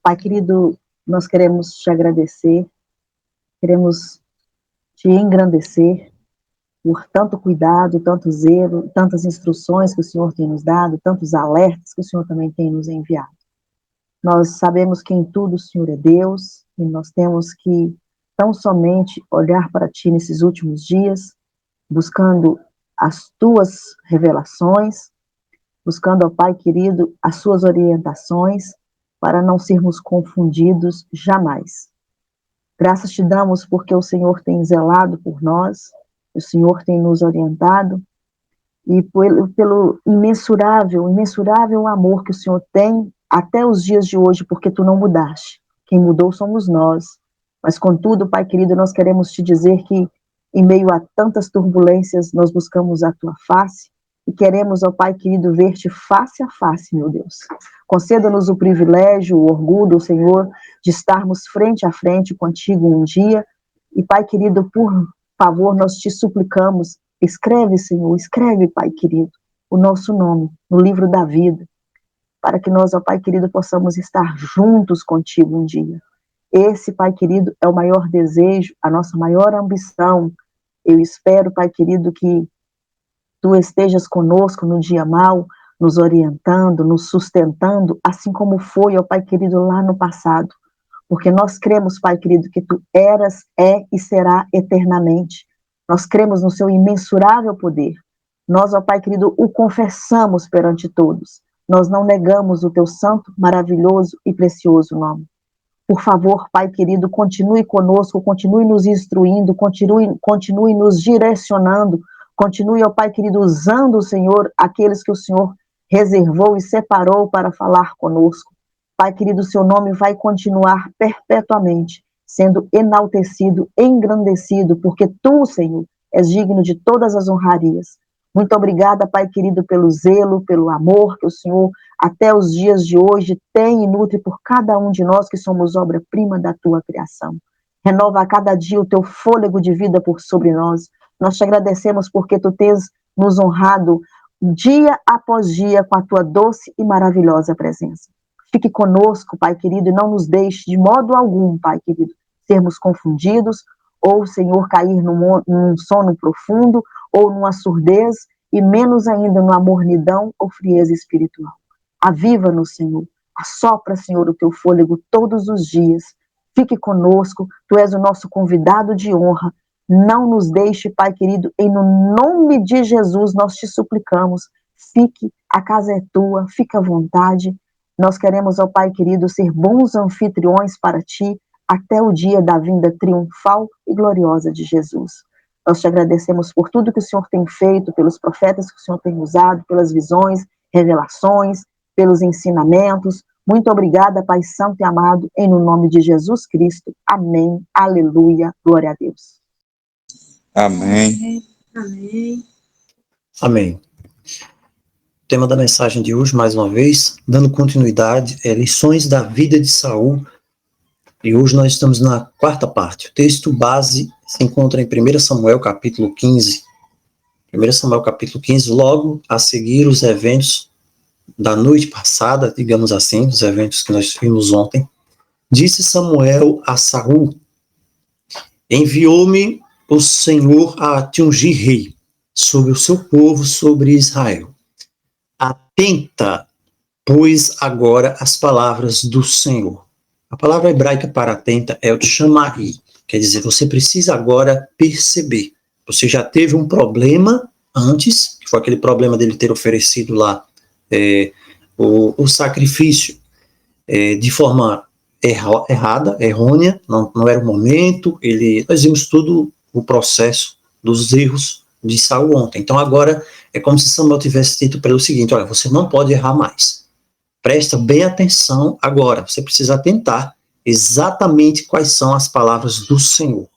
Pai querido, nós queremos te agradecer, queremos te engrandecer por tanto cuidado, tanto zelo, tantas instruções que o Senhor tem nos dado, tantos alertas que o Senhor também tem nos enviado. Nós sabemos que em tudo o Senhor é Deus, e nós temos que tão somente olhar para Ti nesses últimos dias, buscando as Tuas revelações, buscando, ó Pai querido, as Suas orientações, para não sermos confundidos jamais. Graças te damos porque o Senhor tem zelado por nós, o Senhor tem nos orientado, e pelo imensurável amor que o Senhor tem até os dias de hoje, porque tu não mudaste. Quem mudou somos nós. Mas, contudo, Pai querido, nós queremos te dizer que, em meio a tantas turbulências, nós buscamos a tua face e queremos, ó Pai querido, ver-te face a face, meu Deus. Conceda-nos o privilégio, o orgulho, Senhor, de estarmos frente a frente contigo um dia. E, Pai querido, por favor, nós te suplicamos, escreve, Senhor, escreve, Pai querido, o nosso nome no livro da vida, para que nós, ó Pai querido, possamos estar juntos contigo um dia. Esse, Pai querido, é o maior desejo, a nossa maior ambição. Eu espero, Pai querido, que tu estejas conosco no dia mau, nos orientando, nos sustentando, assim como foi, ó Pai querido, lá no passado. Porque nós cremos, Pai querido, que tu eras, é e será eternamente. Nós cremos no seu imensurável poder. Nós, ó Pai querido, o confessamos perante todos. Nós não negamos o teu santo, maravilhoso e precioso nome. Por favor, Pai querido, continue conosco, continue nos instruindo, continue nos direcionando, continue, ó Pai querido, usando, Senhor, aqueles que o Senhor reservou e separou para falar conosco. Pai querido, o seu nome vai continuar perpetuamente sendo enaltecido, engrandecido, porque tu, Senhor, és digno de todas as honrarias. Muito obrigada, Pai querido, pelo zelo, pelo amor que o Senhor, até os dias de hoje, tem e nutre por cada um de nós que somos obra-prima da tua criação. Renova a cada dia o teu fôlego de vida por sobre nós. Nós te agradecemos porque tu tens nos honrado dia após dia com a tua doce e maravilhosa presença. Fique conosco, Pai querido, e não nos deixe de modo algum, Pai querido, sermos confundidos, ou, Senhor, cair num sono profundo, ou numa surdez, e menos ainda numa mornidão ou frieza espiritual. Aviva-nos, Senhor. Assopra, Senhor, o teu fôlego todos os dias. Fique conosco, tu és o nosso convidado de honra. Não nos deixe, Pai querido, em nome de Jesus nós te suplicamos. Fique, a casa é tua, fica à vontade. Nós queremos, ó Pai querido, ser bons anfitriões para ti, até o dia da vinda triunfal e gloriosa de Jesus. Nós te agradecemos por tudo que o Senhor tem feito, pelos profetas que o Senhor tem usado, pelas visões, revelações, pelos ensinamentos. Muito obrigada, Pai Santo e amado, em no nome de Jesus Cristo. Amém. Aleluia. Glória a Deus. Amém. Amém. Amém. O tema da mensagem de hoje, mais uma vez, dando continuidade, é lições da vida de Saul. E hoje nós estamos na quarta parte. O texto base se encontra em 1 Samuel, capítulo 15. 1 Samuel, capítulo 15, logo a seguir os eventos da noite passada, digamos assim, os eventos que nós vimos ontem. Disse Samuel a Saul: enviou-me o Senhor a te ungir rei sobre o seu povo, sobre Israel. Atenta, pois, agora as palavras do Senhor. A palavra hebraica para atenta é o tchamari, quer dizer, você precisa agora perceber. Você já teve um problema antes, que foi aquele problema dele ter oferecido lá o sacrifício de forma errada, errônea, não era o momento, nós vimos tudo o processo dos erros de Saul ontem. Então agora é como se Samuel tivesse dito para ele o seguinte: olha, você não pode errar mais. Presta bem atenção agora, você precisa atentar exatamente quais são as palavras do Senhor,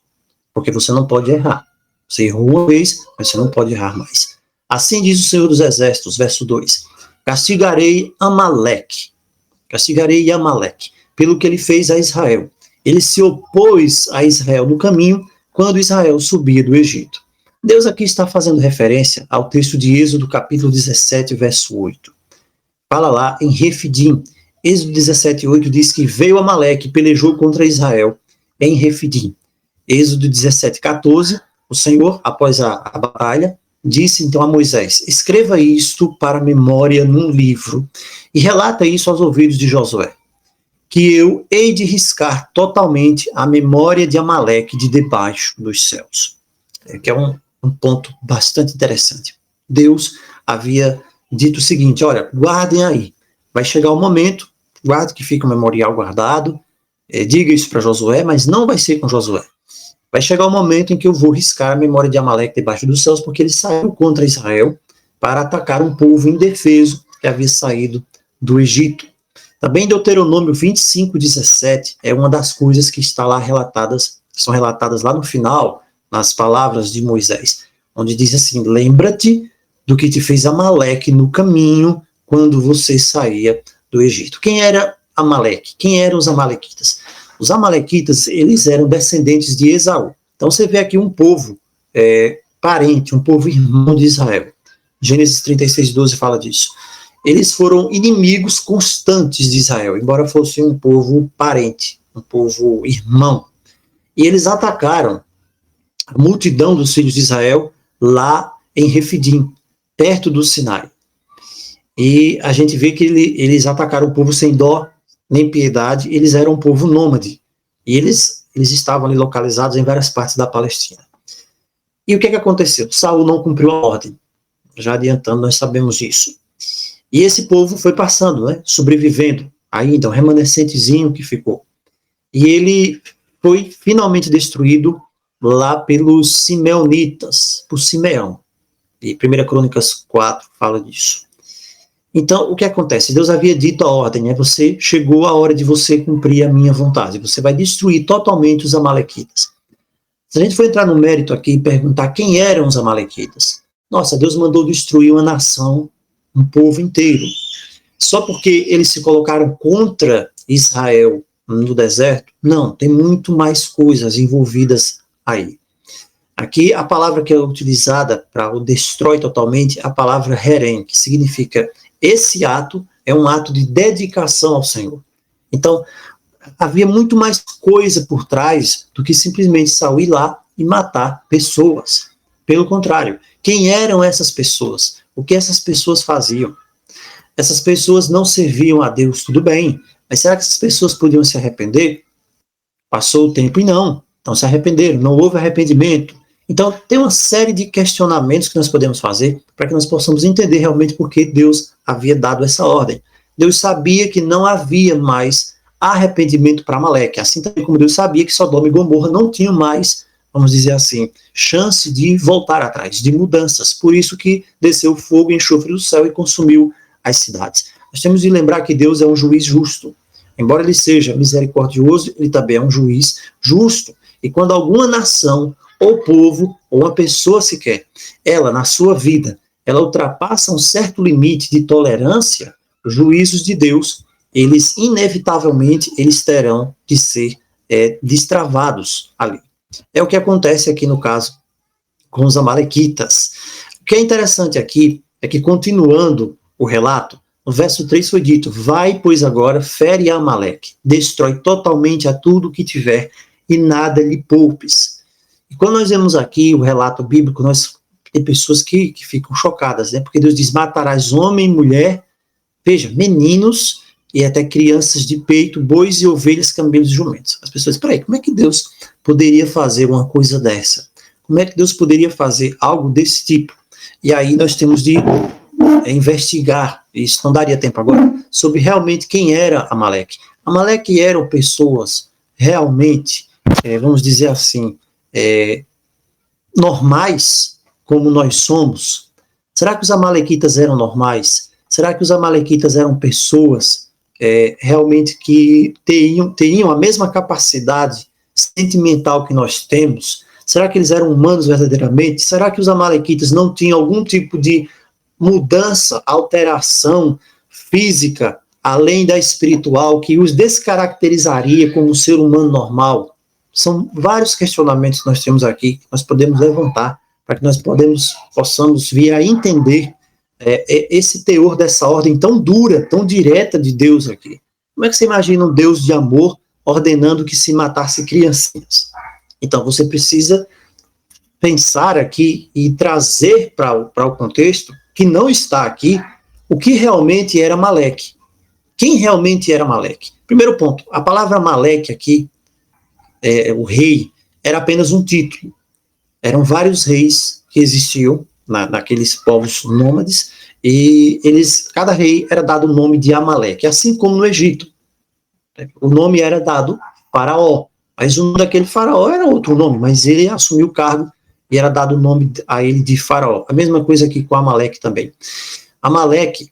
porque você não pode errar. Você errou uma vez, mas você não pode errar mais. Assim diz o Senhor dos Exércitos, verso 2: castigarei Amaleque, pelo que ele fez a Israel. Ele se opôs a Israel no caminho, quando Israel subia do Egito. Deus aqui está fazendo referência ao texto de Êxodo, capítulo 17, verso 8. Fala lá em Refidim, Êxodo 17:8 diz que veio Amaleque e pelejou contra Israel em Refidim. Êxodo 17:14, o Senhor, após a batalha, disse então a Moisés: escreva isto para memória num livro e relata isso aos ouvidos de Josué, que eu hei de riscar totalmente a memória de Amaleque de debaixo dos céus. Que é um ponto bastante interessante. Deus havia dito o seguinte: olha, guardem aí, vai chegar o momento, guarde que fica o memorial guardado, diga isso para Josué, mas não vai ser com Josué. Vai chegar o momento em que eu vou riscar a memória de Amaleque debaixo dos céus, porque ele saiu contra Israel para atacar um povo indefeso que havia saído do Egito. Também Deuteronômio 25:17 é uma das coisas que está lá relatadas, são relatadas lá no final, nas palavras de Moisés, onde diz assim: lembra-te do que te fez Amaleque no caminho quando você saía do Egito. Quem era Amaleque? Quem eram os amalequitas? Os amalequitas, eles eram descendentes de Esaú. Então você vê aqui um povo parente, um povo irmão de Israel. Gênesis 36:12 fala disso. Eles foram inimigos constantes de Israel, embora fossem um povo parente, um povo irmão. E eles atacaram a multidão dos filhos de Israel lá em Refidim, perto do Sinai. E a gente vê que eles atacaram o povo sem dó nem piedade, eles eram um povo nômade. E eles estavam ali localizados em várias partes da Palestina. E o que aconteceu? Saul não cumpriu a ordem. Já adiantando, nós sabemos disso. E esse povo foi passando, né, sobrevivendo, ainda um remanescentezinho que ficou. E ele foi finalmente destruído lá pelos simeonitas, por Simeão. E 1 Crônicas 4 fala disso. Então, o que acontece? Deus havia dito a ordem, né? Você chegou a hora de você cumprir a minha vontade. Você vai destruir totalmente os amalequitas. Se a gente for entrar no mérito aqui e perguntar quem eram os amalequitas, nossa, Deus mandou destruir uma nação, um povo inteiro. Só porque eles se colocaram contra Israel no deserto? Não, tem muito mais coisas envolvidas aí. Aqui, a palavra que é utilizada para o destrói totalmente é a palavra herem, que significa esse ato é um ato de dedicação ao Senhor. Então, havia muito mais coisa por trás do que simplesmente Saul ir lá e matar pessoas. Pelo contrário, quem eram essas pessoas? O que essas pessoas faziam? Essas pessoas não serviam a Deus, tudo bem, mas será que essas pessoas podiam se arrepender? Passou o tempo e não se arrependeram, não houve arrependimento. Então, tem uma série de questionamentos que nós podemos fazer para que nós possamos entender realmente por que Deus havia dado essa ordem. Deus sabia que não havia mais arrependimento para Amaleque, assim também como Deus sabia que Sodoma e Gomorra não tinham mais, vamos dizer assim, chance de voltar atrás, de mudanças. Por isso que desceu fogo e enxofre do céu e consumiu as cidades. Nós temos de lembrar que Deus é um juiz justo. Embora ele seja misericordioso, ele também é um juiz justo. E quando alguma nação ou povo, ou uma pessoa sequer, ela, na sua vida, ela ultrapassa um certo limite de tolerância, os juízos de Deus, eles, inevitavelmente, eles terão de ser destravados ali. É o que acontece aqui no caso com os amalequitas. O que é interessante aqui é que, continuando o relato, no verso 3 foi dito: vai, pois agora, fere a Amaleque, destrói totalmente a tudo que tiver e nada lhe poupes. E quando nós vemos aqui o relato bíblico, tem pessoas que ficam chocadas, né? Porque Deus diz: matarás homem e mulher, veja, meninos e até crianças de peito, bois e ovelhas, camelos e jumentos. As pessoas, peraí, como é que Deus poderia fazer uma coisa dessa? Como é que Deus poderia fazer algo desse tipo? E aí nós temos de investigar, isso não daria tempo agora, sobre realmente quem era Amaleque. Amaleque eram pessoas realmente, vamos dizer assim, normais, como nós somos? Será que os amalequitas eram normais? Será que os amalequitas eram pessoas realmente que teriam a mesma capacidade sentimental que nós temos? Será que eles eram humanos verdadeiramente? Será que os amalequitas não tinham algum tipo de mudança, alteração física, além da espiritual, que os descaracterizaria como um ser humano normal? São vários questionamentos que nós temos aqui, que nós podemos levantar, para que nós possamos vir a entender esse teor dessa ordem tão dura, tão direta de Deus aqui. Como é que você imagina um Deus de amor ordenando que se matasse criancinhas? Então, você precisa pensar aqui e trazer para o contexto, que não está aqui, o que realmente era Amaleque. Quem realmente era Amaleque? Primeiro ponto, a palavra Amaleque aqui, o rei, era apenas um título. Eram vários reis que existiam naqueles povos nômades, e cada rei era dado o nome de Amaleque, assim como no Egito. O nome era dado Faraó, mas o nome daquele faraó era outro nome, mas ele assumiu o cargo e era dado o nome a ele de Faraó. A mesma coisa aqui com Amaleque também. Amaleque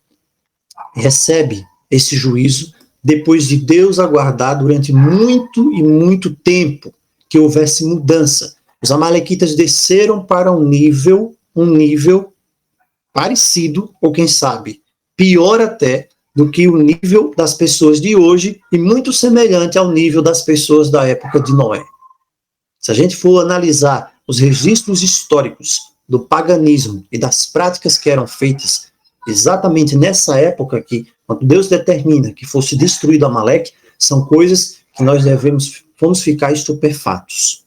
recebe esse juízo depois de Deus aguardar durante muito e muito tempo que houvesse mudança. Os amalequitas desceram para um nível parecido, ou quem sabe, pior até, do que o nível das pessoas de hoje e muito semelhante ao nível das pessoas da época de Noé. Se a gente for analisar os registros históricos do paganismo e das práticas que eram feitas exatamente nessa época aqui, quando Deus determina que fosse destruído Amaleque, são coisas que nós vamos ficar estupefatos.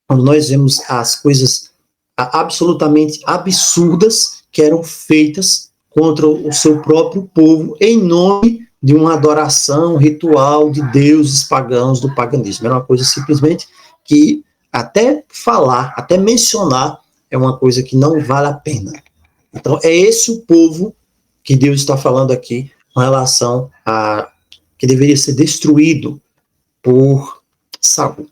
Quando nós vemos as coisas absolutamente absurdas que eram feitas contra o seu próprio povo em nome de uma adoração ritual de deuses pagãos do paganismo. Era uma coisa simplesmente que até falar, até mencionar, é uma coisa que não vale a pena. Então, é esse o povo que Deus está falando aqui com relação a que deveria ser destruído por Saul.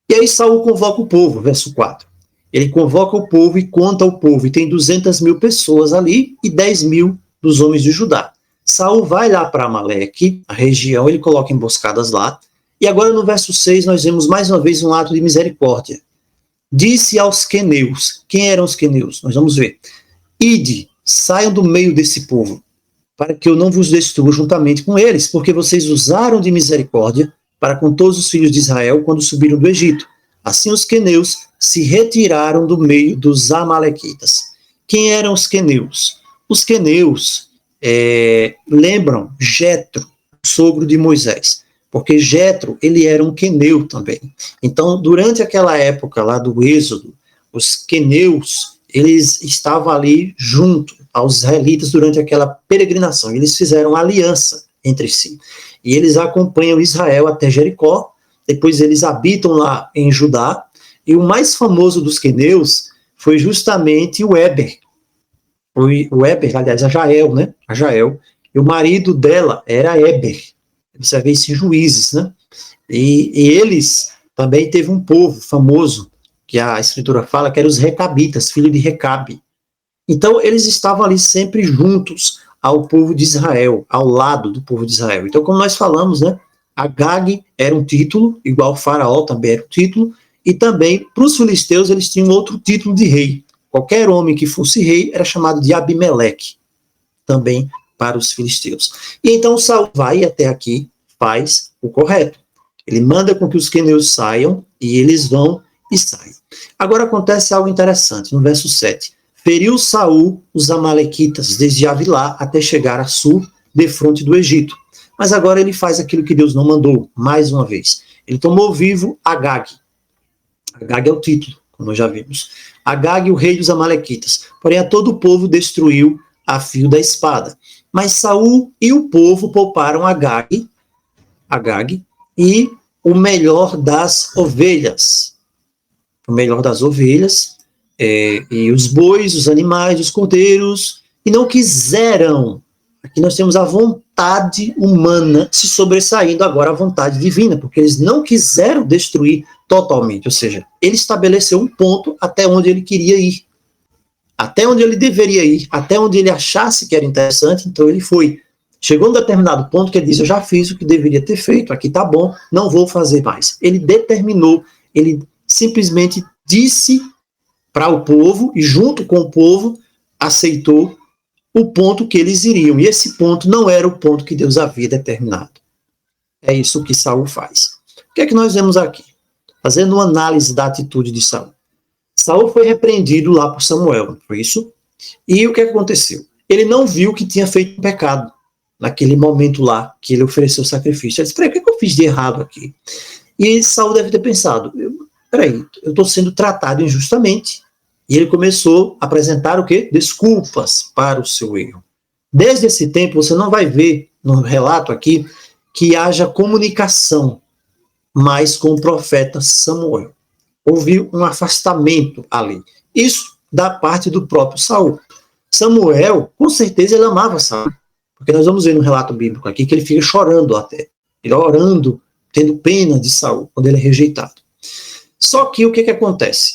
E aí Saul convoca o povo, verso 4. Ele convoca o povo e conta ao povo, e tem 200 mil pessoas ali e 10 mil dos homens de Judá. Saul vai lá para Amaleque, a região, ele coloca emboscadas lá, e agora no verso 6 nós vemos mais uma vez um ato de misericórdia. Disse aos queneus, quem eram os queneus? Nós vamos ver. Ide, saiam do meio desse povo, para que eu não vos destrua juntamente com eles, porque vocês usaram de misericórdia para com todos os filhos de Israel quando subiram do Egito. Assim os queneus se retiraram do meio dos amalequitas. Quem eram os queneus? Os queneus lembram Jetro, sogro de Moisés, porque Jetro, ele era um queneu também. Então, durante aquela época lá do Êxodo, os queneus, eles estavam ali junto aos israelitas durante aquela peregrinação. Eles fizeram aliança entre si. E eles acompanham Israel até Jericó, depois eles habitam lá em Judá, e o mais famoso dos queneus foi justamente o Éber. O Éber, aliás, a Jael, né? A Jael. E o marido dela era Éber. Você vê isso em Juízes, né? E eles também teve um povo famoso, que a Escritura fala que eram os Recabitas, filho de Recabe. Então, eles estavam ali sempre juntos ao povo de Israel, ao lado do povo de Israel. Então, como nós falamos, né? Agag era um título, igual Faraó também era um título, e também, para os filisteus, eles tinham outro título de rei. Qualquer homem que fosse rei era chamado de Abimeleque, também para os filisteus. E então Saul vai até aqui, faz o correto. Ele manda com que os queneus saiam, e eles vão e saem. Agora acontece algo interessante, no verso 7. Feriu Saul os amalequitas, desde Avilá até chegar a sul, defronte do Egito. Mas agora ele faz aquilo que Deus não mandou, mais uma vez. Ele tomou vivo Agag. Agag é o título, como já vimos. Agag, o rei dos amalequitas. Porém, a todo o povo destruiu a fio da espada. Mas Saul e o povo pouparam Agag e o melhor das ovelhas. O melhor das ovelhas, e os bois, os animais, os cordeiros, e não quiseram. Aqui nós temos a vontade humana se sobressaindo agora a vontade divina, porque eles não quiseram destruir totalmente, ou seja, ele estabeleceu um ponto até onde ele queria ir, até onde ele deveria ir, até onde ele achasse que era interessante, então ele foi. Chegou a um determinado ponto que ele disse, eu já fiz o que deveria ter feito, aqui tá bom, não vou fazer mais. Ele determinou, ele simplesmente disse para o povo, e junto com o povo, aceitou o ponto que eles iriam. E esse ponto não era o ponto que Deus havia determinado. É isso que Saul faz. O que é que nós vemos aqui? Fazendo uma análise da atitude de Saul. Saul foi repreendido lá por Samuel, não foi isso? E o que aconteceu? Ele não viu que tinha feito um pecado. naquele momento lá que ele ofereceu o sacrifício. Ele disse, peraí, o que eu fiz de errado aqui? E Saul deve ter pensado, peraí, eu estou sendo tratado injustamente. E ele começou a apresentar o quê? Desculpas para o seu erro. Desde esse tempo, você não vai ver no relato aqui que haja comunicação mais com o profeta Samuel. Houve um afastamento ali. Isso da parte do próprio Saul. Samuel, com certeza, ele amava Saul. Porque nós vamos ver no relato bíblico aqui que ele fica chorando até. Ele orando, tendo pena de Saul, quando ele é rejeitado. Só que o que acontece?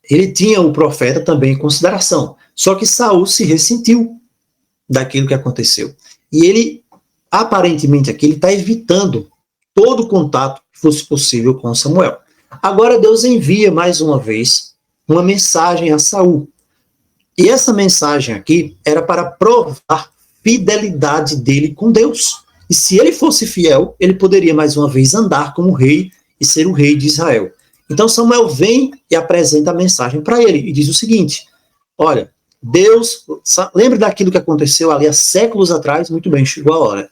Ele tinha o profeta também em consideração. Só que Saul se ressentiu daquilo que aconteceu. E ele, aparentemente aqui, ele está evitando todo o contato que fosse possível com Samuel. Agora Deus envia mais uma vez uma mensagem a Saul. E essa mensagem aqui era para provar a fidelidade dele com Deus. E se ele fosse fiel, ele poderia mais uma vez andar como rei e ser o rei de Israel. Então Samuel vem e apresenta a mensagem para ele e diz o seguinte, olha, Deus, lembra daquilo que aconteceu ali há séculos atrás? Muito bem, chegou a hora.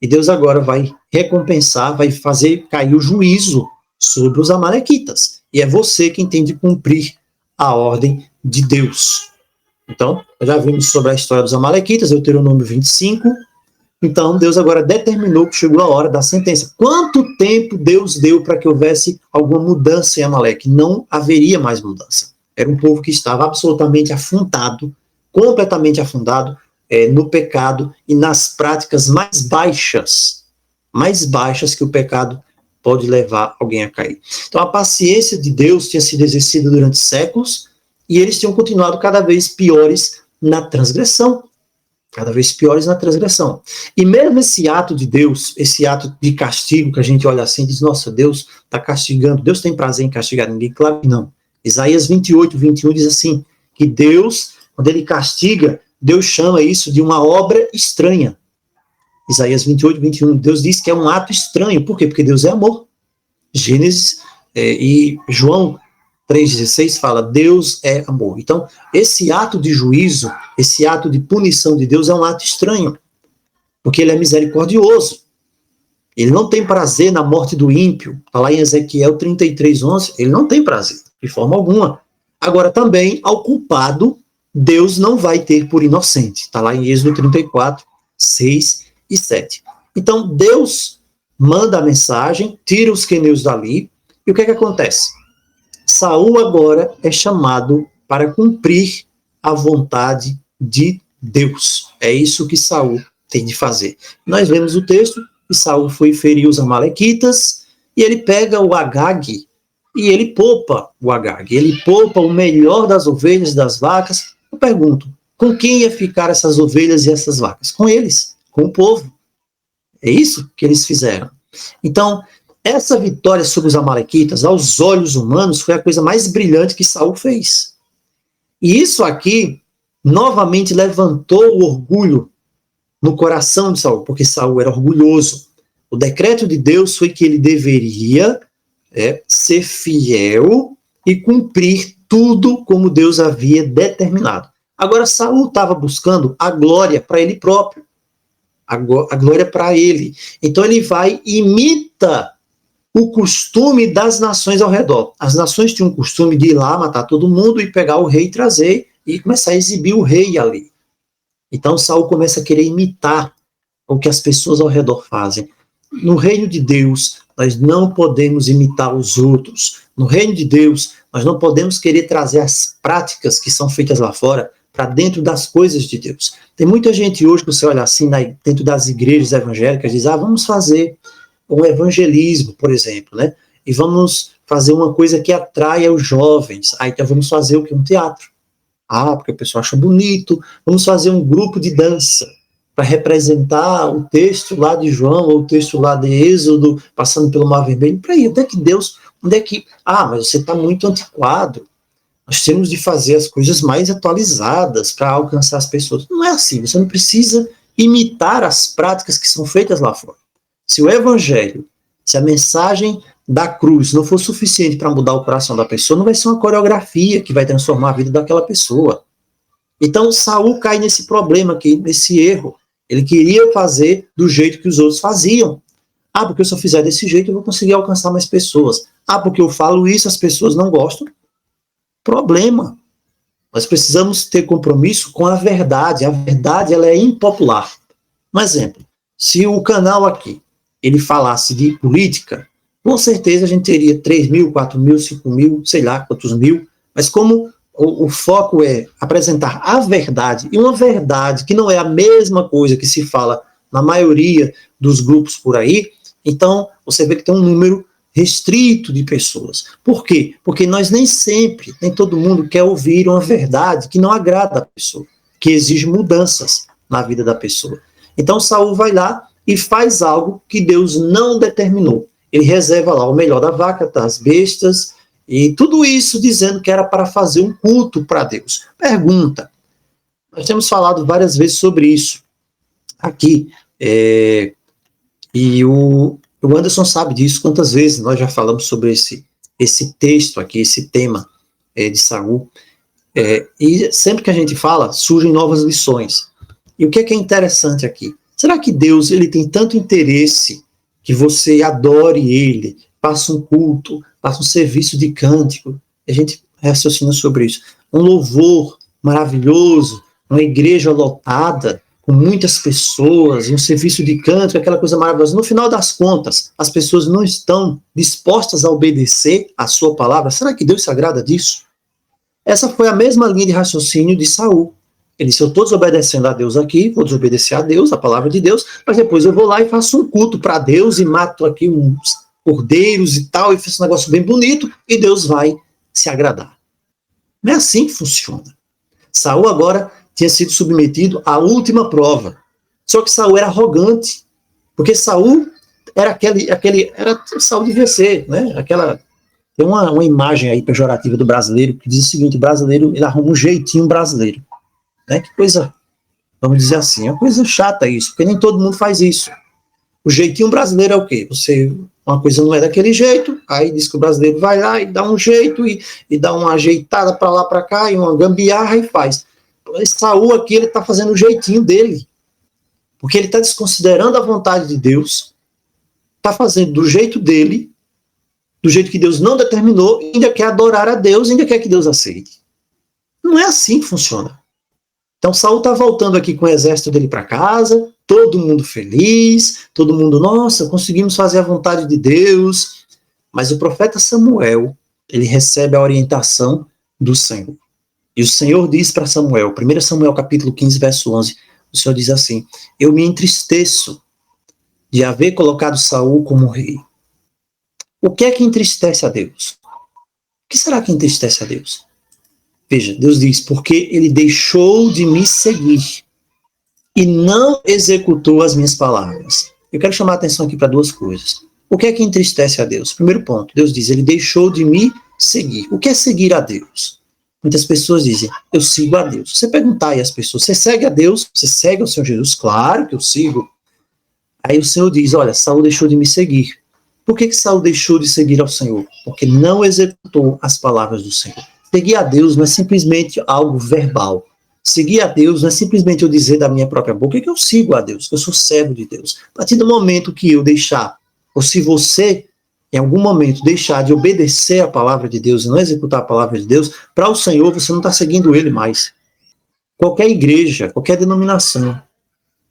E Deus agora vai recompensar, vai fazer cair o juízo sobre os amalequitas. E é você quem tem de cumprir a ordem de Deus. Então, já vimos sobre a história dos amalequitas, Deuteronômio 25. Então, Deus agora determinou que chegou a hora da sentença. Quanto tempo Deus deu para que houvesse alguma mudança em Amaleque? Não haveria mais mudança. Era um povo que estava absolutamente afundado, completamente afundado no pecado e nas práticas mais baixas que o pecado pode levar alguém a cair. Então, a paciência de Deus tinha sido exercida durante séculos e eles tinham continuado cada vez piores na transgressão. Cada vez piores na transgressão. E mesmo esse ato de Deus, esse ato de castigo, que a gente olha assim e diz, nossa, Deus está castigando, Deus tem prazer em castigar ninguém? Claro que não. Isaías 28, 21 diz assim, que Deus, quando ele castiga, Deus chama isso de uma obra estranha. Isaías 28, 21, Deus diz que é um ato estranho. Por quê? Porque Deus é amor. Gênesis e João 3,16 fala, Deus é amor. Então, esse ato de juízo, esse ato de punição de Deus é um ato estranho, porque ele é misericordioso. Ele não tem prazer na morte do ímpio. Está lá em Ezequiel 33:11, ele não tem prazer, de forma alguma. Agora, também, ao culpado, Deus não vai ter por inocente. Está lá em Êxodo 34, 6 e 7. Então, Deus manda a mensagem, tira os queneus dali, e o que acontece? Saul agora é chamado para cumprir a vontade de Deus. É isso que Saul tem de fazer. Nós lemos o texto, e Saul foi ferir os amalequitas, e ele pega o Agag, e ele poupa o Agag. Ele poupa o melhor das ovelhas e das vacas. Eu pergunto, com quem ia ficar essas ovelhas e essas vacas? Com eles, com o povo. É isso que eles fizeram. Então, essa vitória sobre os amalequitas, aos olhos humanos, foi a coisa mais brilhante que Saul fez. E isso aqui, novamente, levantou o orgulho no coração de Saul, porque Saul era orgulhoso. O decreto de Deus foi que ele deveria ser fiel e cumprir tudo como Deus havia determinado. Agora, Saul estava buscando a glória para ele próprio, a glória para ele. Então, ele vai e imita o costume das nações ao redor. As nações tinham o costume de ir lá, matar todo mundo e pegar o rei e trazer e começar a exibir o rei ali. Então Saul começa a querer imitar o que as pessoas ao redor fazem. No reino de Deus, nós não podemos imitar os outros. No reino de Deus, nós não podemos querer trazer as práticas que são feitas lá fora para dentro das coisas de Deus. Tem muita gente hoje que você olha assim, dentro das igrejas evangélicas, diz, vamos fazer um evangelismo, por exemplo, né? E vamos fazer uma coisa que atraia os jovens. Então vamos fazer o que? Um teatro. Porque o pessoal acha bonito. Vamos fazer um grupo de dança para representar o texto lá de João, ou o texto lá de Êxodo, passando pelo Mar Vermelho. Para aí, mas você está muito antiquado. Nós temos de fazer as coisas mais atualizadas para alcançar as pessoas. Não é assim, você não precisa imitar as práticas que são feitas lá fora. Se o evangelho, se a mensagem da cruz não for suficiente para mudar o coração da pessoa, não vai ser uma coreografia que vai transformar a vida daquela pessoa. Então, Saul cai nesse problema aqui, nesse erro. Ele queria fazer do jeito que os outros faziam. Ah, porque se eu fizer desse jeito, eu vou conseguir alcançar mais pessoas. Ah, porque eu falo isso, as pessoas não gostam. Problema. Nós precisamos ter compromisso com a verdade. A verdade, ela é impopular. Um exemplo, se o canal aqui, ele falasse de política, com certeza a gente teria 3 mil, 4 mil, 5 mil, sei lá quantos mil, mas como o foco é apresentar a verdade, e uma verdade que não é a mesma coisa que se fala na maioria dos grupos por aí, então você vê que tem um número restrito de pessoas. Por quê? Porque nós nem sempre, nem todo mundo quer ouvir uma verdade que não agrada a pessoa, que exige mudanças na vida da pessoa. Então Saul vai lá e faz algo que Deus não determinou. Ele reserva lá o melhor da vaca, das bestas, e tudo isso dizendo que era para fazer um culto para Deus. Pergunta, nós temos falado várias vezes sobre isso aqui, e o Anderson sabe disso, quantas vezes nós já falamos sobre esse texto aqui, esse tema de Saul, e sempre que a gente fala, surgem novas lições. E o que é interessante aqui? Será que Deus ele tem tanto interesse que você adore ele, faça um culto, faça um serviço de cântico? A gente raciocina sobre isso. Um louvor maravilhoso, uma igreja lotada, com muitas pessoas, e um serviço de cântico, aquela coisa maravilhosa. No final das contas, as pessoas não estão dispostas a obedecer a sua palavra. Será que Deus se agrada disso? Essa foi a mesma linha de raciocínio de Saul. Ele disse, eu estou desobedecendo a Deus aqui, vou desobedecer a Deus, a palavra de Deus, mas depois eu vou lá e faço um culto para Deus e mato aqui uns cordeiros e tal, e faço um negócio bem bonito, e Deus vai se agradar. Não é assim que funciona. Saul agora tinha sido submetido à última prova. Só que Saul era arrogante, porque Saul era Saul devia ser, né? Tem uma imagem aí pejorativa do brasileiro que diz o seguinte, o brasileiro, ele arruma um jeitinho brasileiro. Né? Que coisa, vamos dizer assim, é uma coisa chata isso, porque nem todo mundo faz isso. O jeitinho brasileiro é o quê? Uma coisa não é daquele jeito, aí diz que o brasileiro vai lá e dá um jeito, e dá uma ajeitada para lá, para cá, e uma gambiarra e faz. Saul aqui, ele está fazendo o jeitinho dele, porque ele está desconsiderando a vontade de Deus, está fazendo do jeito dele, do jeito que Deus não determinou, e ainda quer adorar a Deus, ainda quer que Deus aceite. Não é assim que funciona. Então Saul está voltando aqui com o exército dele para casa, todo mundo feliz, todo mundo, nossa, conseguimos fazer a vontade de Deus. Mas o profeta Samuel, ele recebe a orientação do Senhor. E o Senhor diz para Samuel, 1 Samuel capítulo 15, verso 11, o Senhor diz assim, eu me entristeço de haver colocado Saul como rei. O que é que entristece a Deus? O que será que entristece a Deus? Veja, Deus diz, porque ele deixou de me seguir e não executou as minhas palavras. Eu quero chamar a atenção aqui para duas coisas. O que é que entristece a Deus? Primeiro ponto, Deus diz, ele deixou de me seguir. O que é seguir a Deus? Muitas pessoas dizem, eu sigo a Deus. Você perguntar aí às pessoas, você segue a Deus? Você segue o Senhor Jesus? Claro que eu sigo. Aí o Senhor diz, olha, Saul deixou de me seguir. Por que Saul deixou de seguir ao Senhor? Porque não executou as palavras do Senhor. Seguir a Deus não é simplesmente algo verbal. Seguir a Deus não é simplesmente eu dizer da minha própria boca que eu sigo a Deus, que eu sou servo de Deus. A partir do momento que eu deixar, ou se você, em algum momento, deixar de obedecer a palavra de Deus e não executar a palavra de Deus, para o Senhor você não está seguindo Ele mais. Qualquer igreja, qualquer denominação,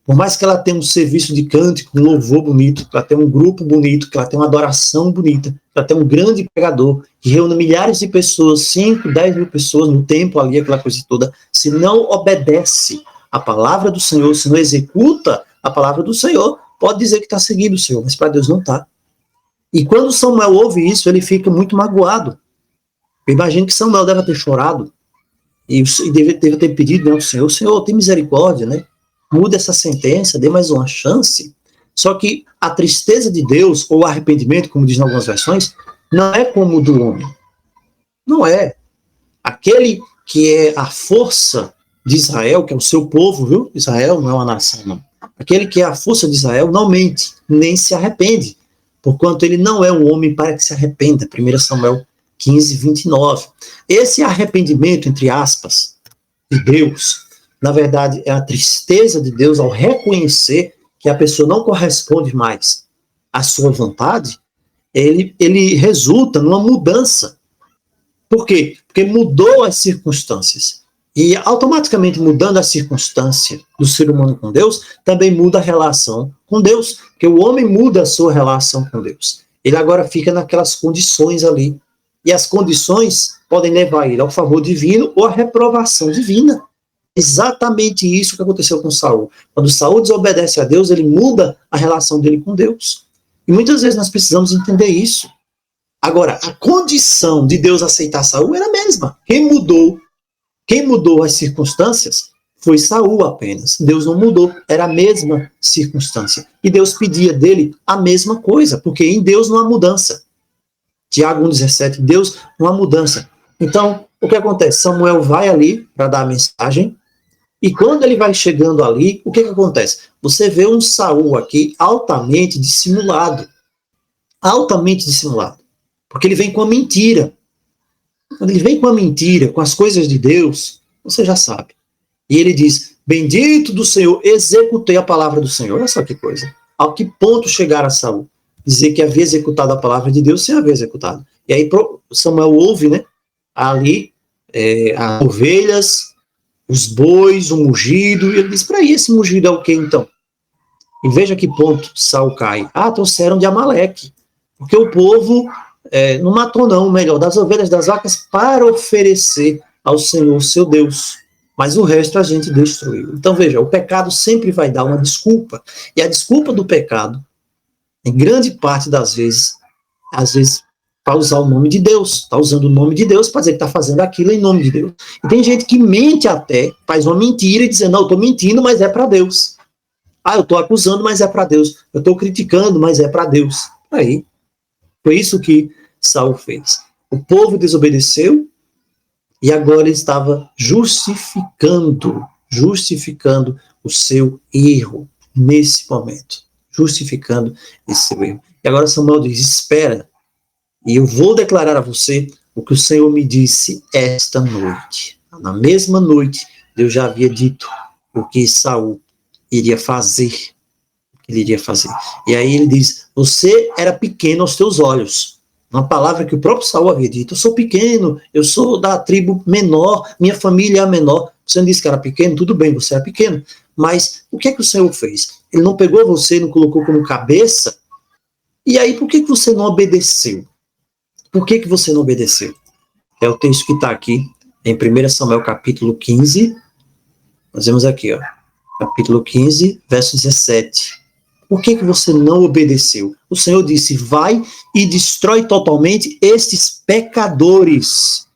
por mais que ela tenha um serviço de cântico, um louvor bonito, que ela tenha um grupo bonito, que ela tenha uma adoração bonita, que ela tenha um grande pregador, que reúna milhares de pessoas, 5, 10 mil pessoas no templo ali, aquela coisa toda, se não obedece a palavra do Senhor, se não executa a palavra do Senhor, pode dizer que está seguindo o Senhor, mas para Deus não está. E quando Samuel ouve isso, ele fica muito magoado. Eu imagino que Samuel deve ter chorado, e deve ter pedido, né, ao Senhor, Senhor, tem misericórdia, né? Muda essa sentença, dê mais uma chance. Só que a tristeza de Deus, ou o arrependimento, como diz em algumas versões, não é como o do homem. Não é. Aquele que é a força de Israel, que é o seu povo, viu? Israel não é uma nação, não. Aquele que é a força de Israel não mente, nem se arrepende, porquanto ele não é um homem para que se arrependa. 1 Samuel 15, 29. Esse arrependimento, entre aspas, de Deus, na verdade, é a tristeza de Deus ao reconhecer que a pessoa não corresponde mais à sua vontade, ele resulta numa mudança. Por quê? Porque mudou as circunstâncias. E automaticamente mudando a circunstância do ser humano com Deus, também muda a relação com Deus. Porque o homem muda a sua relação com Deus. Ele agora fica naquelas condições ali. E as condições podem levar ele ao favor divino ou à reprovação divina. Exatamente isso que aconteceu com Saul. Quando Saul desobedece a Deus, ele muda a relação dele com Deus. E muitas vezes nós precisamos entender isso. Agora, a condição de Deus aceitar Saul era a mesma. Quem mudou as circunstâncias foi Saul apenas. Deus não mudou, era a mesma circunstância. E Deus pedia dele a mesma coisa, porque em Deus não há mudança. Tiago 1,17, Deus não há mudança. Então, o que acontece? Samuel vai ali para dar a mensagem, e quando ele vai chegando ali, o que acontece? Você vê um Saul aqui altamente dissimulado. Altamente dissimulado. Porque ele vem com a mentira. Quando ele vem com a mentira, com as coisas de Deus, você já sabe. E ele diz, bendito do Senhor, executei a palavra do Senhor. Olha só que coisa. Ao que ponto chegar a Saul? Dizer que havia executado a palavra de Deus sem haver executado. E aí Samuel ouve, né? Ali, as ovelhas, os bois, o mugido, e ele diz, para aí, esse mugido é o que então? E veja que ponto Saul cai. Trouxeram de Amaleque. Porque o povo não matou não, o melhor, das ovelhas, das vacas, para oferecer ao Senhor, seu Deus. Mas o resto a gente destruiu. Então veja, o pecado sempre vai dar uma desculpa. E a desculpa do pecado, em grande parte das vezes, às vezes, para usar o nome de Deus. Está usando o nome de Deus para dizer que está fazendo aquilo em nome de Deus. E tem gente que mente até, faz uma mentira e diz, não, eu estou mentindo, mas é para Deus. Eu estou acusando, mas é para Deus. Eu estou criticando, mas é para Deus. Aí, foi isso que Saul fez. O povo desobedeceu e agora ele estava justificando o seu erro nesse momento. Justificando esse seu erro. E agora Samuel diz, espera, e eu vou declarar a você o que o Senhor me disse esta noite. Na mesma noite, Deus já havia dito o que Saul iria fazer. E aí ele diz, você era pequeno aos teus olhos. Uma palavra que o próprio Saul havia dito, eu sou pequeno, eu sou da tribo menor, minha família é a menor. Você não disse que era pequeno? Tudo bem, você era pequeno. Mas o que é que o Senhor fez? Ele não pegou você, não colocou como cabeça? E aí, por que você não obedeceu? Por que você não obedeceu? É o texto que está aqui, em 1 Samuel capítulo 15. Nós vemos aqui, capítulo 15, verso 17. Por que você não obedeceu? O Senhor disse, vai e destrói totalmente estes pecadores.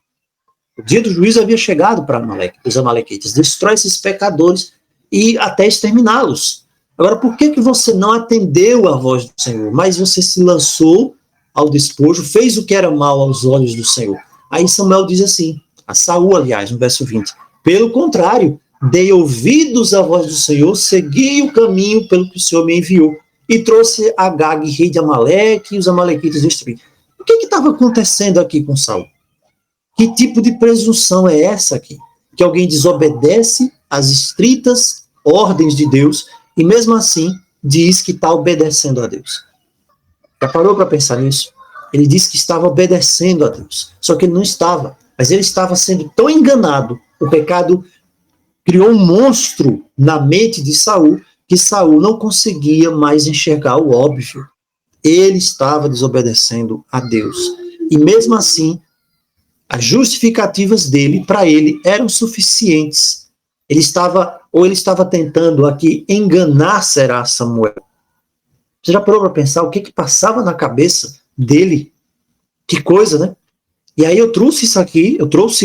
O dia do juízo havia chegado para os amalequitas. Destrói esses pecadores e até exterminá-los. Agora, por que você não atendeu à voz do Senhor? Mas você se lançou ao despojo, fez o que era mal aos olhos do Senhor. Aí Samuel diz assim, a Saul, aliás, no verso 20, pelo contrário, dei ouvidos à voz do Senhor, segui o caminho pelo que o Senhor me enviou, e trouxe Agag, rei de Amaleque, e os amalequitas destruí. O que estava acontecendo aqui com Saul? Que tipo de presunção é essa aqui? Que alguém desobedece às estritas ordens de Deus, e mesmo assim diz que está obedecendo a Deus. Já parou para pensar nisso? Ele disse que estava obedecendo a Deus, só que ele não estava, mas ele estava sendo tão enganado, o pecado criou um monstro na mente de Saul, que Saul não conseguia mais enxergar o óbvio. Ele estava desobedecendo a Deus. E mesmo assim, as justificativas dele, para ele, eram suficientes. Ele estava tentando aqui enganar, será, Samuel. Você já parou para pensar o que passava na cabeça dele? Que coisa, né? E aí eu trouxe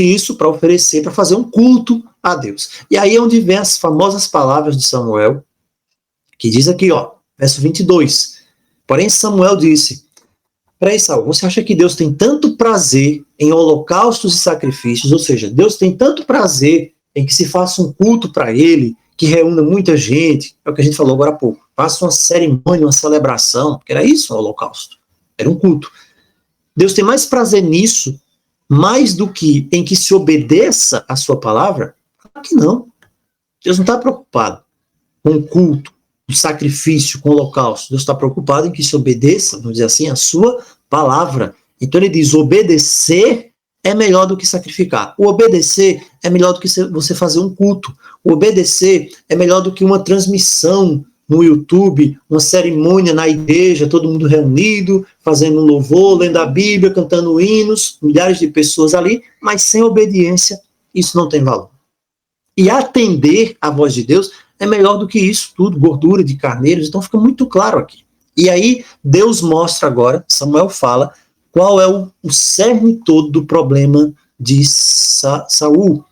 isso para oferecer, para fazer um culto a Deus. E aí é onde vem as famosas palavras de Samuel, que diz aqui, verso 22. Porém Samuel disse, peraí, Saul, você acha que Deus tem tanto prazer em holocaustos e sacrifícios, ou seja, Deus tem tanto prazer em que se faça um culto para ele, que reúna muita gente, é o que a gente falou agora há pouco, faça uma cerimônia, uma celebração, porque era isso o holocausto, era um culto. Deus tem mais prazer nisso, mais do que em que se obedeça a sua palavra? Claro que não. Deus não está preocupado com o culto, o sacrifício, com o holocausto. Deus está preocupado em que se obedeça, vamos dizer assim, a sua palavra. Então ele diz, obedecer é melhor do que sacrificar. O obedecer é melhor do que você fazer um culto. O obedecer é melhor do que uma transmissão no YouTube, uma cerimônia na igreja, todo mundo reunido, fazendo um louvor, lendo a Bíblia, cantando hinos, milhares de pessoas ali, mas sem obediência, isso não tem valor. E atender à voz de Deus é melhor do que isso tudo, gordura de carneiros, então fica muito claro aqui. E aí Deus mostra agora, Samuel fala, qual é o cerne todo do problema de Saul.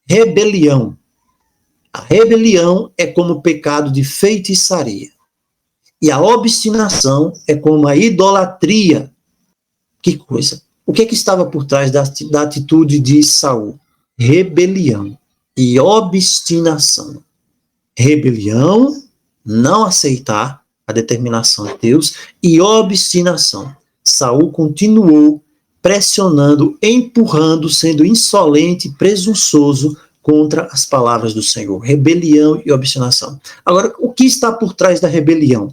Rebelião. A rebelião é como o pecado de feitiçaria. E a obstinação é como a idolatria. Que coisa. O que é que estava por trás da atitude de Saul? Rebelião e obstinação. Rebelião, não aceitar a determinação de Deus, e obstinação. Saul continuou pressionando, empurrando, sendo insolente, presunçoso contra as palavras do Senhor. Rebelião e obstinação. Agora, o que está por trás da rebelião?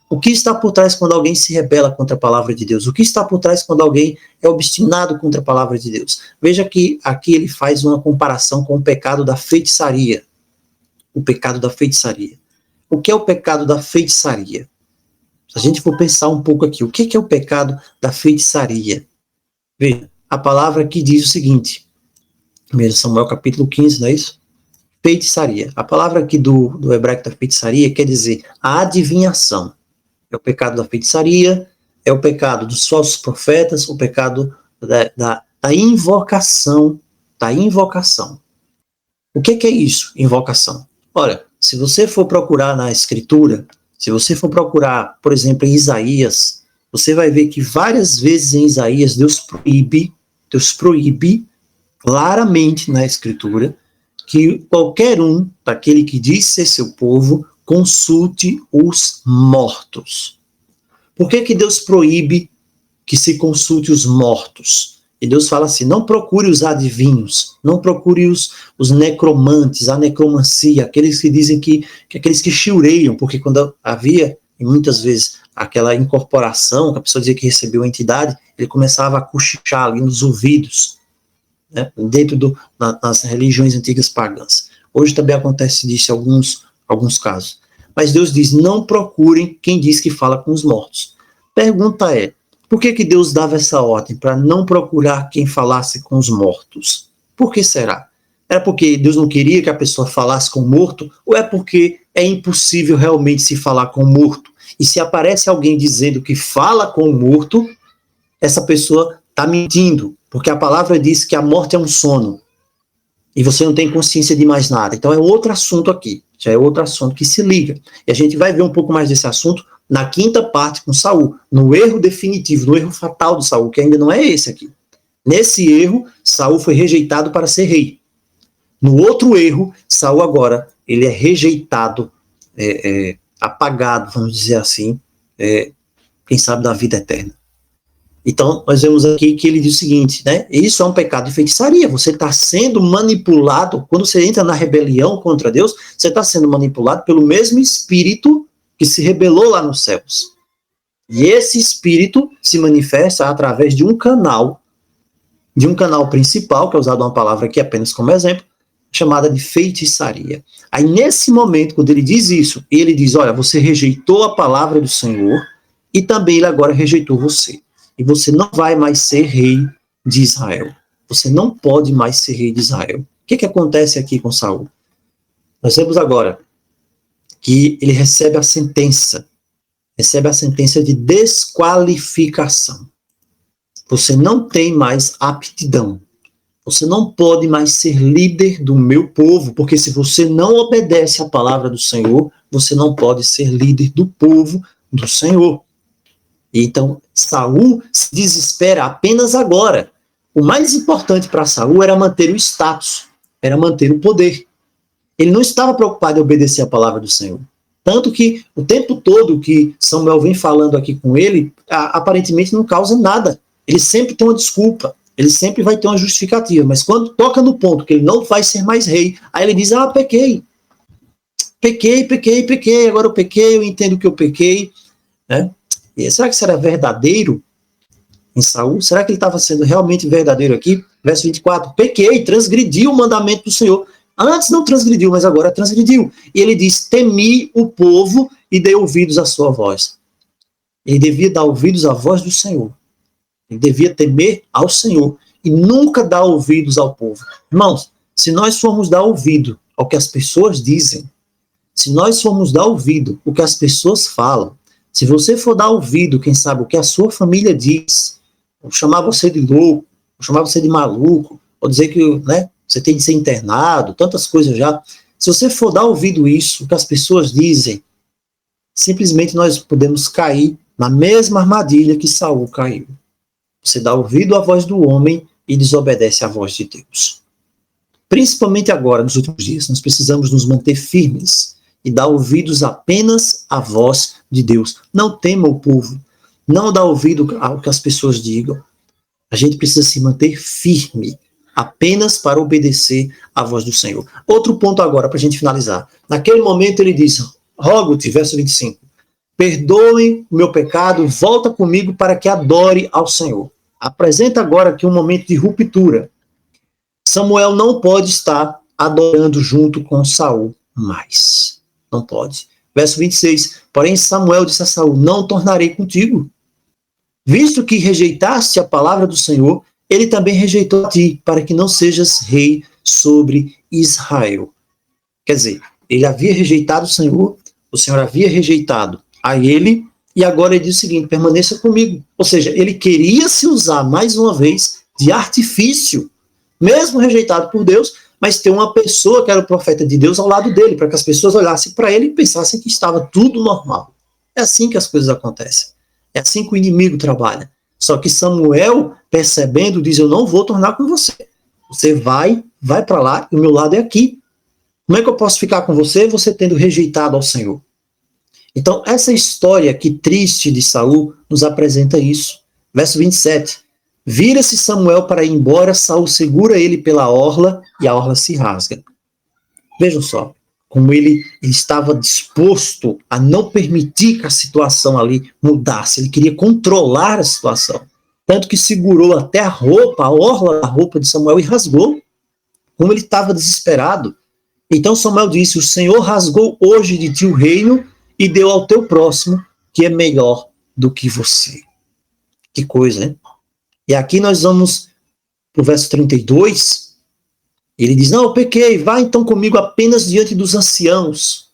O que está por trás quando alguém se rebela contra a palavra de Deus? O que está por trás quando alguém é obstinado contra a palavra de Deus? Veja que aqui ele faz uma comparação com o pecado da feitiçaria. O pecado da feitiçaria. O que é o pecado da feitiçaria? Se a gente for pensar um pouco aqui, o que é o pecado da feitiçaria? Veja, a palavra aqui diz o seguinte, 1 Samuel capítulo 15, não é isso? Feitiçaria. A palavra aqui do hebraico da feitiçaria quer dizer a adivinhação. É o pecado da feitiçaria, é o pecado dos falsos profetas, o pecado da invocação. Da invocação. O que é isso, invocação? Olha, se você for procurar na Escritura, se você for procurar, por exemplo, em Isaías, você vai ver que várias vezes em Isaías Deus proíbe claramente na Escritura que qualquer um daquele que diz ser seu povo consulte os mortos. Por que Deus proíbe que se consulte os mortos? E Deus fala assim, não procure os adivinhos, não procure os necromantes, a necromancia, aqueles que dizem que aqueles que chiureiam, porque quando havia, e muitas vezes, aquela incorporação, que a pessoa dizia que recebeu a entidade, ele começava a cochichar ali nos ouvidos, né, dentro nas religiões antigas pagãs. Hoje também acontece disso em alguns casos. Mas Deus diz, não procurem quem diz que fala com os mortos. Pergunta é, por que Deus dava essa ordem para não procurar quem falasse com os mortos? Por que será? Era porque Deus não queria que a pessoa falasse com o morto? Ou é porque é impossível realmente se falar com o morto? E se aparece alguém dizendo que fala com o morto, essa pessoa está mentindo, porque a palavra diz que a morte é um sono. E você não tem consciência de mais nada. Então é outro assunto aqui. Já é outro assunto que se liga. E a gente vai ver um pouco mais desse assunto na quinta parte com Saul, no erro definitivo, no erro fatal de Saul, que ainda não é esse aqui. Nesse erro, Saul foi rejeitado para ser rei. No outro erro, Saul agora, ele é rejeitado, apagado, vamos dizer assim, quem sabe da vida eterna. Então, nós vemos aqui que ele diz o seguinte, né? Isso é um pecado de feitiçaria. Você está sendo manipulado, quando você entra na rebelião contra Deus, você está sendo manipulado pelo mesmo espírito que se rebelou lá nos céus. E esse espírito se manifesta através de um canal principal, que é usado uma palavra aqui apenas como exemplo, chamada de feitiçaria. Aí, nesse momento, quando ele diz isso, ele diz, olha, você rejeitou a palavra do Senhor, e também ele agora rejeitou você. E você não vai mais ser rei de Israel. Você não pode mais ser rei de Israel. O que acontece aqui com Saul? Nós vemos agora que ele recebe a sentença de desqualificação. Você não tem mais aptidão. Você não pode mais ser líder do meu povo, porque se você não obedece à palavra do Senhor, você não pode ser líder do povo do Senhor. Então, Saul se desespera apenas agora. O mais importante para Saul era manter o status, era manter o poder. Ele não estava preocupado em obedecer a palavra do Senhor. Tanto que o tempo todo que Samuel vem falando aqui com ele, aparentemente não causa nada. Ele sempre tem uma desculpa, ele sempre vai ter uma justificativa. Mas quando toca no ponto que ele não vai ser mais rei, aí ele diz, pequei. pequei, agora eu pequei, eu entendo que eu pequei, né? E será que isso era verdadeiro em Saul? Será que ele estava sendo realmente verdadeiro aqui? Verso 24, pequei, transgredi o mandamento do Senhor. Antes não transgrediu, mas agora transgrediu. E ele diz, temi o povo e dei ouvidos à sua voz. Ele devia dar ouvidos à voz do Senhor. Ele devia temer ao Senhor e nunca dar ouvidos ao povo. Irmãos, se nós formos dar ouvido ao que as pessoas dizem, se nós formos dar ouvido ao que as pessoas falam, se você for dar ouvido, quem sabe, o que a sua família diz, ou chamar você de louco, ou chamar você de maluco, ou dizer que, né, você tem de ser internado, tantas coisas já. Se você for dar ouvido isso, o que as pessoas dizem, simplesmente nós podemos cair na mesma armadilha que Saul caiu. Você dá ouvido à voz do homem e desobedece à voz de Deus. Principalmente agora, nos últimos dias, nós precisamos nos manter firmes e dar ouvidos apenas à voz de Deus. Não tema o povo, não dá ouvido ao que as pessoas digam. A gente precisa se manter firme, apenas para obedecer à voz do Senhor. Outro ponto agora, para a gente finalizar. Naquele momento ele diz, rogo-te, verso 25, perdoe o meu pecado, volta comigo para que adore ao Senhor. Apresenta agora aqui um momento de ruptura. Samuel não pode estar adorando junto com Saul mais. Não pode. Verso 26, porém Samuel disse a Saul, não tornarei contigo. Visto que rejeitaste a palavra do Senhor, ele também rejeitou a ti, para que não sejas rei sobre Israel. Quer dizer, ele havia rejeitado o Senhor havia rejeitado a ele, e agora ele diz o seguinte, permaneça comigo. Ou seja, ele queria se usar mais uma vez de artifício, mesmo rejeitado por Deus, mas ter uma pessoa que era o profeta de Deus ao lado dele, para que as pessoas olhassem para ele e pensassem que estava tudo normal. É assim que as coisas acontecem. É assim que o inimigo trabalha. Só que Samuel, percebendo, diz, eu não vou tornar com você. Você vai para lá e o meu lado é aqui. Como é que eu posso ficar com você tendo rejeitado ao Senhor? Então, essa história aqui triste de Saul nos apresenta isso. Verso 27. Vira-se Samuel para ir embora, Saul segura ele pela orla e a orla se rasga. Vejam só, como ele estava disposto a não permitir que a situação ali mudasse. Ele queria controlar a situação. Tanto que segurou até a orla da roupa de Samuel e rasgou. Como ele estava desesperado. Então Samuel disse, o Senhor rasgou hoje de ti o reino e deu ao teu próximo, que é melhor do que você. Que coisa, né? E aqui nós vamos para o verso 32. Ele diz, não, eu pequei, vá então comigo apenas diante dos anciãos.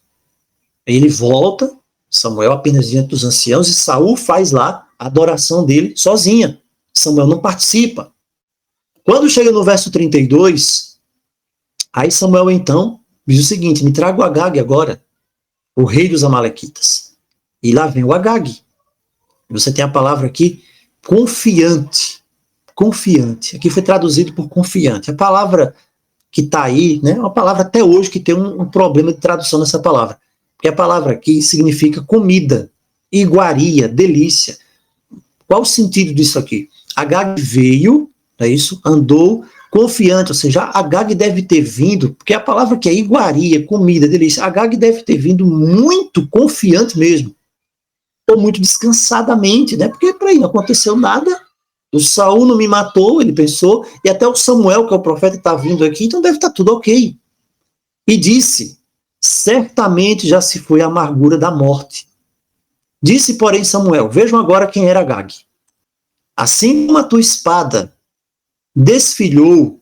Aí ele volta, Samuel apenas diante dos anciãos, e Saul faz lá a adoração dele sozinha. Samuel não participa. Quando chega no verso 32, aí Samuel então diz o seguinte, me traga o Agag agora, o rei dos amalequitas. E lá vem o Agag. Você tem a palavra aqui, confiante. Confiante. Aqui foi traduzido por confiante. A palavra que está aí, né, é uma palavra até hoje que tem um problema de tradução nessa palavra. Porque a palavra aqui significa comida, iguaria, delícia. Qual o sentido disso aqui? Agag veio, é isso? Andou confiante, ou seja, Agag deve ter vindo, porque a palavra que é iguaria, comida, delícia, Agag deve ter vindo muito confiante mesmo. Ou muito descansadamente, né? Porque para aí não aconteceu nada. O Saul não me matou, ele pensou, e até o Samuel, que é o profeta, está vindo aqui, então deve estar tudo ok. E disse, certamente já se foi a amargura da morte. Disse, porém, Samuel, vejam agora quem era Agag. Assim como a tua espada desfilhou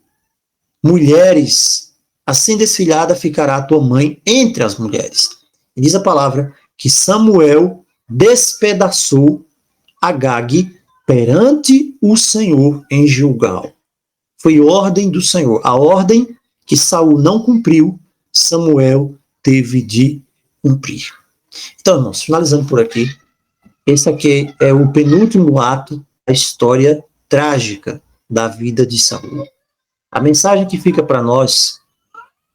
mulheres, assim desfilhada ficará a tua mãe entre as mulheres. E diz a palavra que Samuel despedaçou Agag perante o Senhor em Gilgal. Foi ordem do Senhor. A ordem que Saul não cumpriu, Samuel teve de cumprir. Então, irmãos, finalizando por aqui, esse aqui é o penúltimo ato da história trágica da vida de Saul. A mensagem que fica para nós,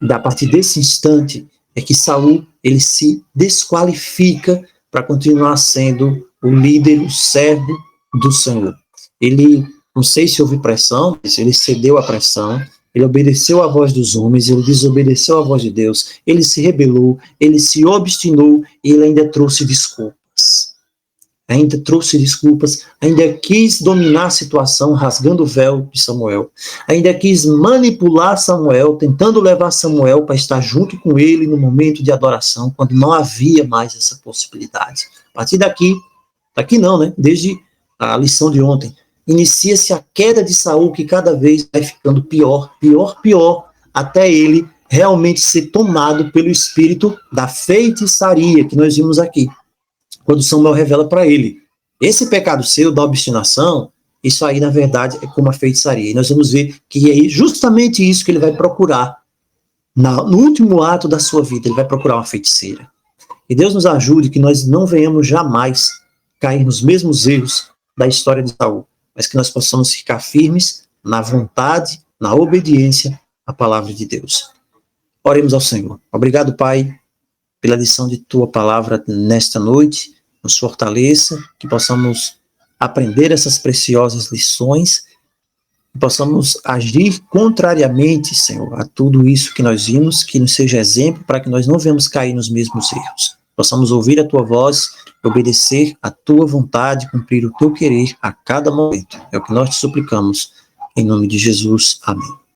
a partir desse instante, é que Saul, ele se desqualifica para continuar sendo o líder, o servo do Senhor. Ele, não sei se houve pressão, mas ele cedeu à pressão, Ele obedeceu à voz dos homens, ele desobedeceu à voz de Deus, ele se rebelou, ele se obstinou e ele ainda trouxe desculpas. Ainda quis dominar a situação, rasgando o véu de Samuel, ainda quis manipular Samuel, tentando levar Samuel para estar junto com ele no momento de adoração, quando não havia mais essa possibilidade. A partir daqui não, né? Desde a lição de ontem, inicia-se a queda de Saul, que cada vez vai ficando pior, até ele realmente ser tomado pelo espírito da feitiçaria, que nós vimos aqui, quando Samuel revela para ele. Esse pecado seu, da obstinação, isso aí, na verdade, é como a feitiçaria. E nós vamos ver que é justamente isso que ele vai procurar. No último ato da sua vida, ele vai procurar uma feiticeira. E Deus nos ajude que nós não venhamos jamais cair nos mesmos erros da história de Saul, mas que nós possamos ficar firmes na vontade, na obediência à palavra de Deus. Oremos ao Senhor. Obrigado, Pai, pela lição de Tua palavra nesta noite. Nos fortaleça, que possamos aprender essas preciosas lições, que possamos agir contrariamente, Senhor, a tudo isso que nós vimos, que nos seja exemplo para que nós não venhamos cair nos mesmos erros. Possamos ouvir a Tua voz, obedecer a Tua vontade, cumprir o Teu querer a cada momento. É o que nós te suplicamos, em nome de Jesus. Amém.